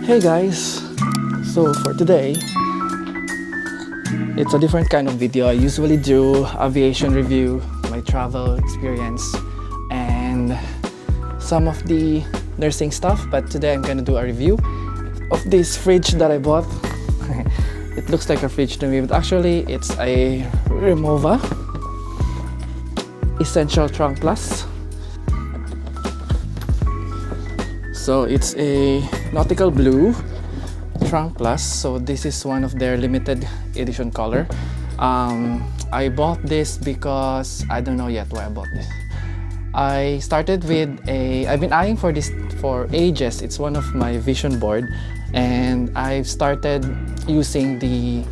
Hey guys, so for today, it's a different kind of video. I usually do aviation review, my travel experience, and some of the nursing stuff, but today I'm gonna do a review of this fridge that I bought. It looks like a fridge to me, but actually it's a Rimowa Essential Trunk Plus. So it's a nautical blue Trunk Plus. So this is one of their limited edition color. I bought this because I don't know yet why I bought this. I started with I've been eyeing for this for ages. It's one of my vision board, and I've started using the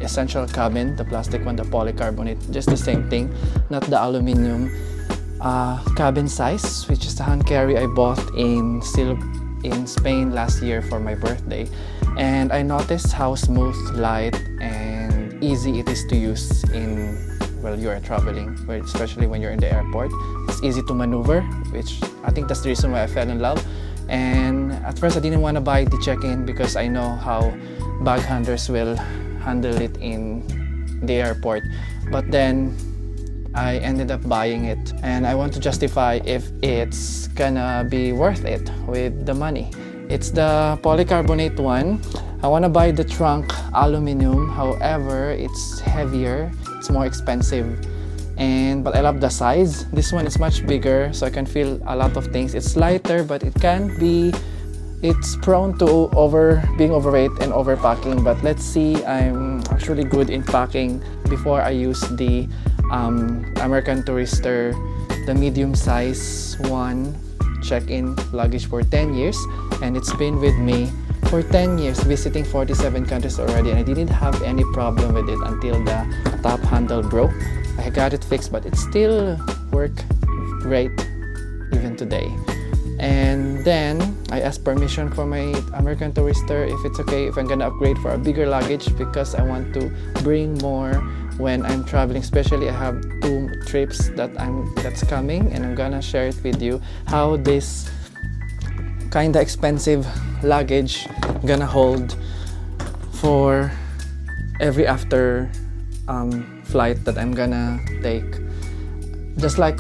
essential cabin, the plastic one, the polycarbonate, just the same thing, not the aluminum cabin size, which is the hand carry I bought in Spain last year for my birthday. And I noticed how smooth, light, and easy it is to use while you are traveling, especially when you're in the airport. It's easy to maneuver, which I think that's the reason why I fell in love. And at first I didn't want to buy the check-in because I know how bag handlers will handle it in the airport. But then I ended up buying it, and I want to justify if it's gonna be worth it with the money. It's the polycarbonate one. I want to buy the trunk aluminum, however it's heavier, it's more expensive, but I love the size. This one is much bigger, so I can feel a lot of things. It's lighter, but it's prone to being overweight and overpacking. But let's see, I'm actually good in packing. Before I use the American Tourister, the medium size one, check-in luggage for 10 years, and it's been with me for 10 years, visiting 47 countries already, and I didn't have any problem with it until the top handle broke. I got it fixed, but it still worked great even today. And then I asked permission for my American Tourister if it's okay if I'm gonna upgrade for a bigger luggage, because I want to bring more when I'm traveling. Especially I have 2 trips that's coming, and I'm gonna share it with you how this kinda expensive luggage gonna hold for every after flight that I'm gonna take. Just like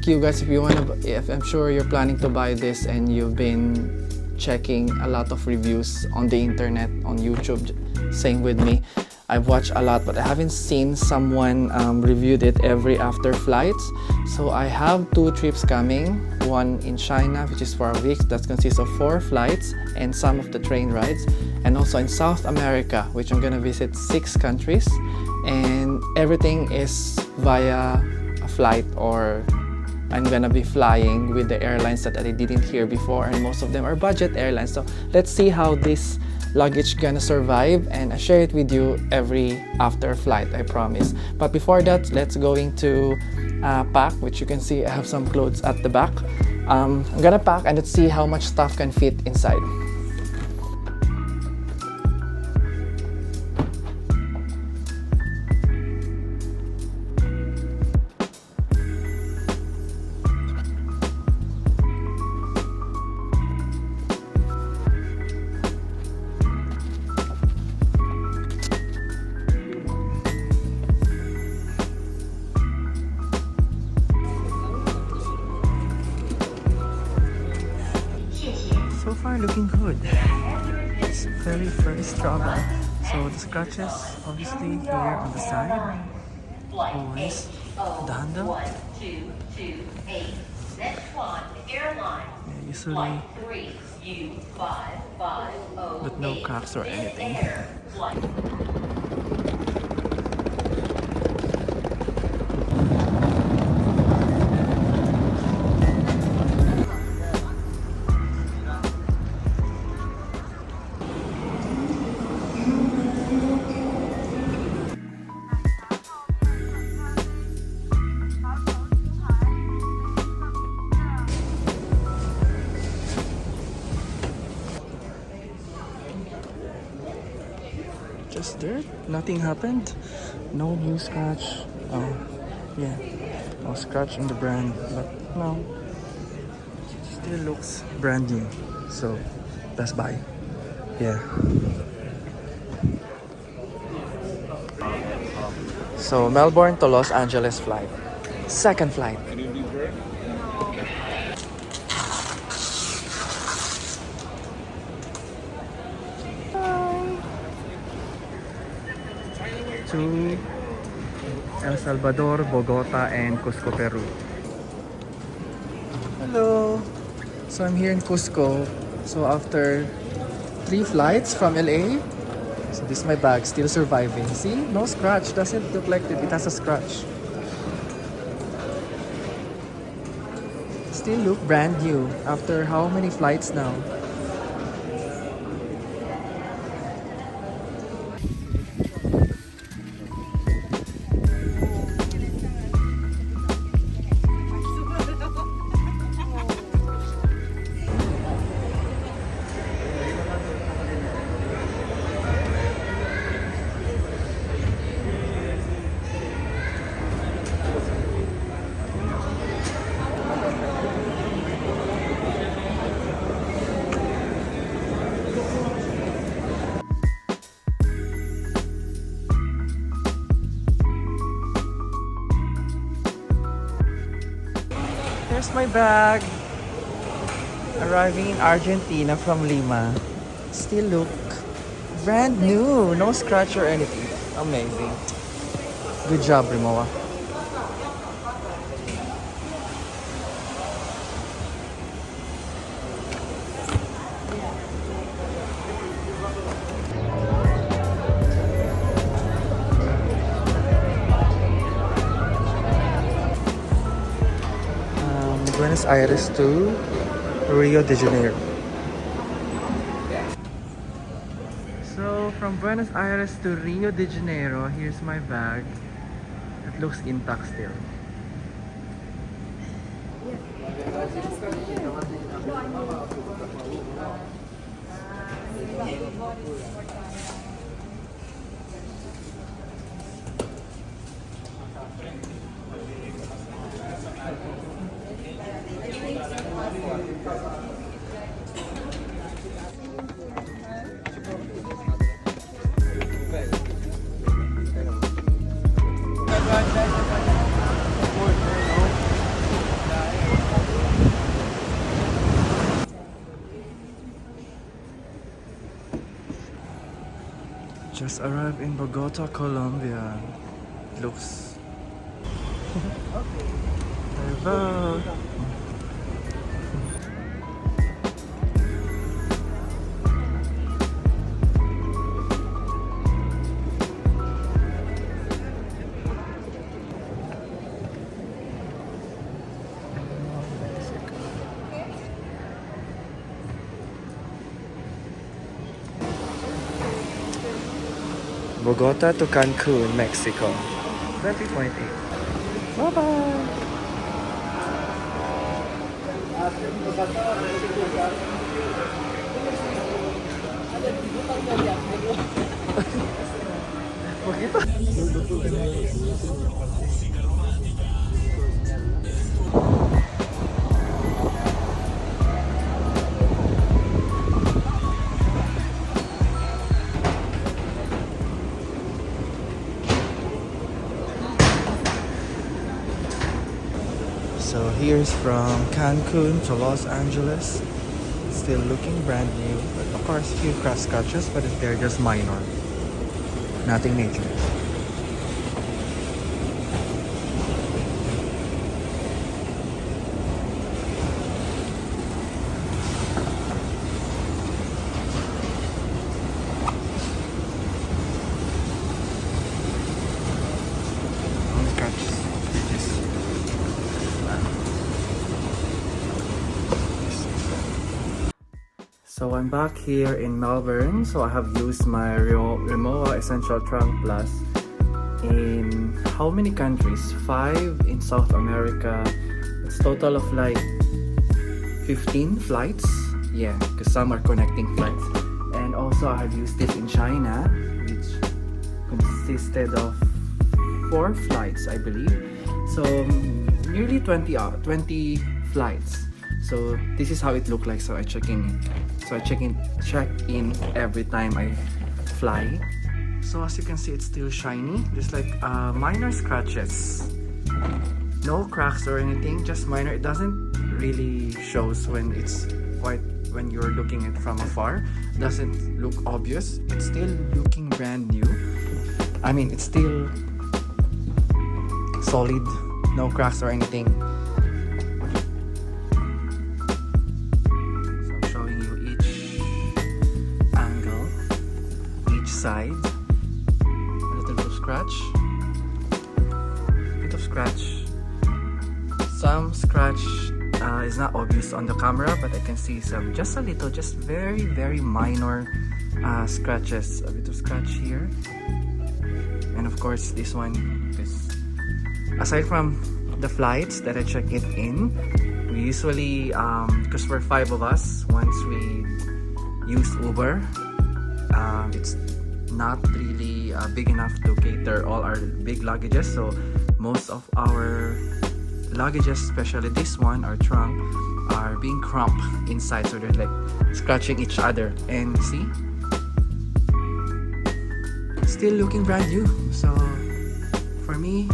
you guys, if I'm sure you're planning to buy this and you've been checking a lot of reviews on the internet, on YouTube, same with me. I've watched a lot, but I haven't seen someone reviewed it every after flights. So I have 2 trips coming, one in China, which is for a week, that consists of 4 flights and some of the train rides, and also in South America, which I'm gonna visit 6 countries, and everything is via a flight, or I'm gonna be flying with the airlines that I didn't hear before, and most of them are budget airlines. So let's see how this luggage gonna survive, and I share it with you every after flight, I promise. But before that, let's go into pack, which you can see I have some clothes at the back. I'm gonna pack, and let's see how much stuff can fit inside. So far looking good. It's very travel. So the scratches obviously here on the side. Always the handle. Yeah, usually, but no cracks or anything. Just dirt, nothing happened, no new scratch. Oh yeah, no scratch in the brand, but no, it still looks brand new. So, Best Buy. Yeah. So, Melbourne to Los Angeles flight. Second flight. To El Salvador, Bogota, and Cusco, Peru. Hello! So I'm here in Cusco. So after 3 flights from LA, so this is my bag, still surviving. See? No scratch. Doesn't look like it has a scratch. Still look brand new after how many flights now? Here's my bag. Arriving in Argentina from Lima. Still look brand new. No scratch or anything. Amazing. Good job, Rimowa. Buenos Aires to Rio de Janeiro. So from Buenos Aires to Rio de Janeiro, here's my bag. It looks intact still. Just arrived in Bogota, Colombia. Looks. Hello. Bogota to Cancun, Mexico. 20.8. Bye-bye! So here's from Cancun to Los Angeles. Still looking brand new, but of course a few crash scratches, but they're just minor. Nothing major. So I'm back here in Melbourne. So I have used my Rimowa Essential Trunk Plus in how many countries? 5 in South America. It's total of like 15 flights. Yeah, because some are connecting flights. And also I have used it in China, which consisted of 4 flights, I believe. So nearly 20 flights. So this is how it looked like. So I check in every time I fly. So as you can see, it's still shiny. Just like minor scratches, no cracks or anything, just minor. It doesn't really shows when it's quite, when you're looking at it from afar. Doesn't look obvious. It's still looking brand new. I mean, it's still solid, no cracks or anything. So I'm showing you each angle, each side. A little bit of scratch, bit of scratch. Some scratch is not obvious on the camera, but I can see some, just a little, just very, very minor scratches. A bit of scratch here. And of course, this one is, aside from the flights that I check it in, we usually, because we're 5 of us, once we use Uber, it's not really big enough to cater all our big luggages. So most of our luggages, especially this one, our trunk, are being cramped inside. So they're like scratching each other. And see? Still looking brand new. So for me,